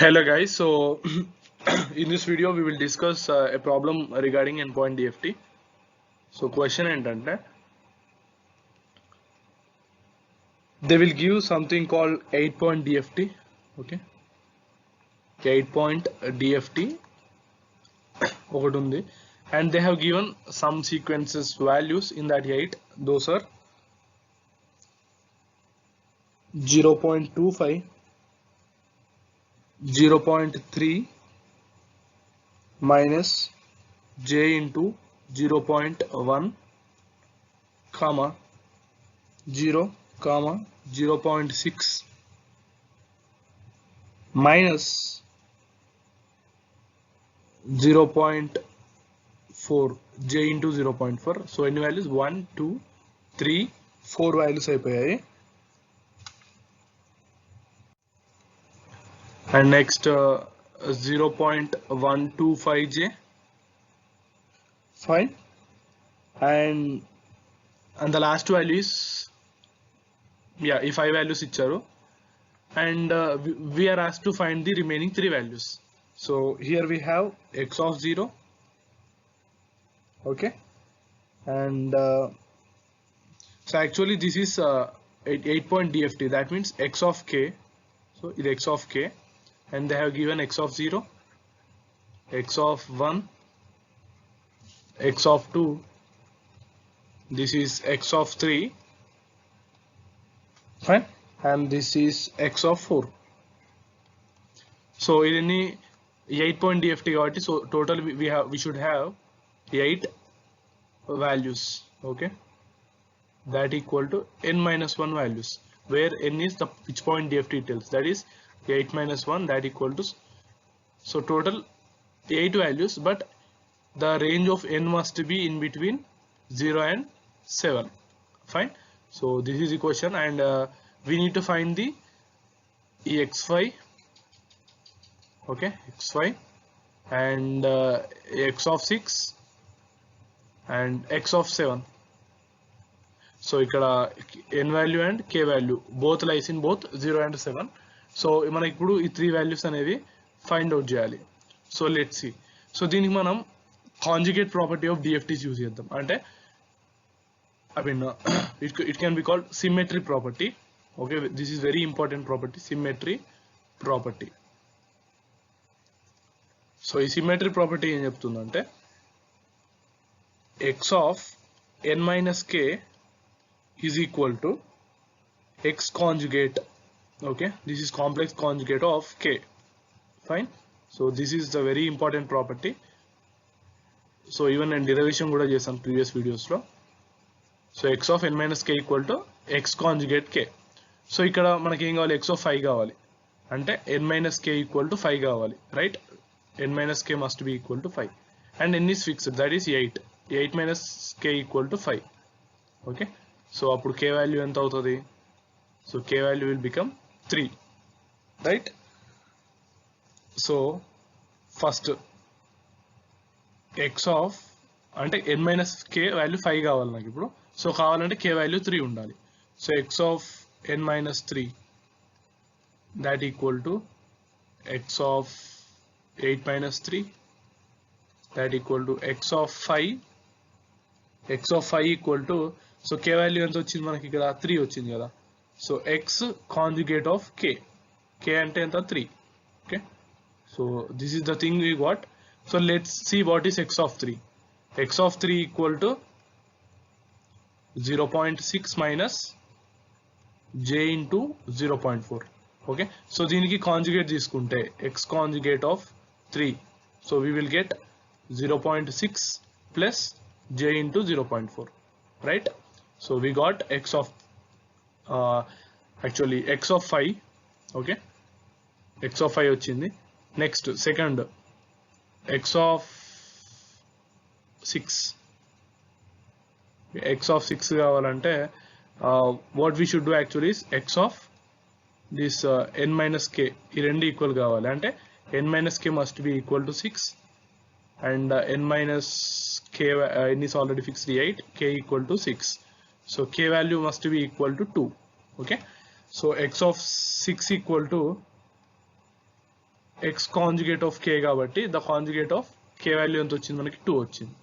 Hello guys, so in this video we will discuss a problem regarding endpoint DFT. So question entante they will give something called 8-point DFT. Okay, 8-point DFT ఒకటి ఉంది, and they have given some sequences values in that 8. Those are 0.25, 0.3 minus j into 0.1, comma 0, comma 0.6 minus 0.4 j into 0.4. So any values 1, 2, 3, 4 values అయిపోయాయి. And next 0.125j, fine, and the last value is, yeah, ఈ 5 values ఇచ్చారు, and we are asked to find the remaining 3 values. So here we have x of 0, okay, and so actually this is 8-point DFT. That means x of k, so it x of k, and they have given x of 0, x of 1, x of 2, this is x of 3, fine, and this is x of 4. So in 8-point DFT కాబట్టి, so total we should have 8 values, okay, that equal to n minus 1 values, where n is the which point DFT tells, that is 8 minus 1, that equal to, so total 8 values, but the range of n must be in between 0 and 7, fine. So this is the question, and we need to find the xy, okay, xy, and x of 6 and x of 7. So ఇక్కడ n value and k value both lies in both 0 and 7. So మనకి ఇప్పుడు ఈ 3 values అనేవి find out చేయాలి. So let's see. So దీనికి మనం conjugate property of DFTs use చేద్దాం. అంటే I mean it can be called symmetry property. Okay, this is very important property, symmetry property. So ఈ సిమెట్రీ ప్రాపర్టీ ఏం చెప్తుందంటే x of n minus k is equal to x conjugate. Okay, this is complex conjugate of k, fine. So this is the very important property. So even in derivation kuda chesam previous videos lo. So x of n minus k equal to x conjugate k. So ikkada manaki em kavali, x of 5 kavali, ante n minus k equal to 5 kavali, right? n minus k must be equal to 5, and n is fixed, that is 8. 8 minus k equal to 5, okay. So appudu k value enta avutadi? So k value will become 3, right? So first x of అంటే n minus k value 5 కావాలి నాకు ఇప్పుడు. So కావాలంటే k value 3 ఉండాలి. So x of n minus 3, that equal to x of 8 minus 3, that equal to x of 5. x of 5 equal to, so k value ఎంత వచ్చింది మనకి ఇక్కడ 3 వచ్చింది కదా. So x conjugate of k, k అంటే ఎంత 3, okay. So this is the thing we got. So let's see what is x of 3. x of 3 equal to 0.6 minus j into 0.4, okay. So దీనికి conjugate తీసుకుంటే x conjugate of 3, so we will get 0.6 plus j into 0.4, right? So we got x of actually x of 5, okay, x of 5 వచ్చింది. Next second x of 6, x of 6 కావాలంటే what we should do actually is x of this n minus k, ఈ రెండు equal కావాలి, అంటే n minus k must be equal to 6, and n minus k n is already fixed 8, k equal to 6. So k value must be equal to 2, okay. So x of 6 equal to x conjugate of k కాబట్టి the conjugate of k value ఎంత వచ్చింది మనకి 2 వచ్చింది,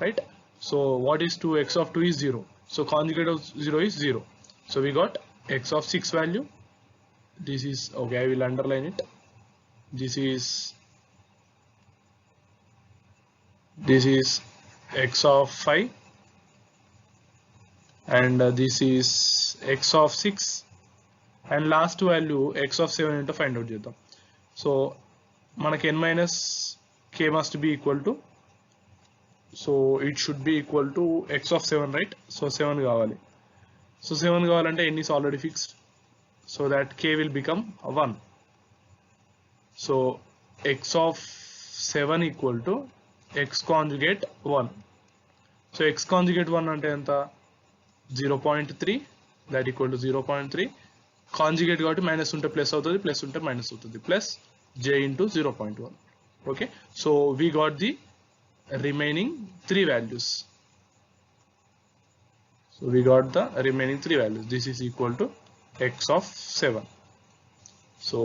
right? So what is 2? X of 2 is 0, so conjugate of 0 is 0. So we got x of 6 value. This is okay, I will underline it. This is x of 5 and this is x of 6 and last value x of 7 into find out చేద్దాం. So మనకి n minus k must be equal to, so it should be equal to x of 7, right? So 7 కావాలి. So 7 కావాలంటే n is already fixed, so that k will become 1. So x of 7 equal to x conjugate 1. So x conjugate 1 అంటే ఎంత? 0.3, that equal to 0.3. Conjugate కాబట్టి minus ఉంటే plus అవుతుంది, plus ఉంటే minus అవుతుంది, plus j into 0.1. okay, so we got the remaining 3 values. So we got the remaining 3 values. This is equal to x of 7. So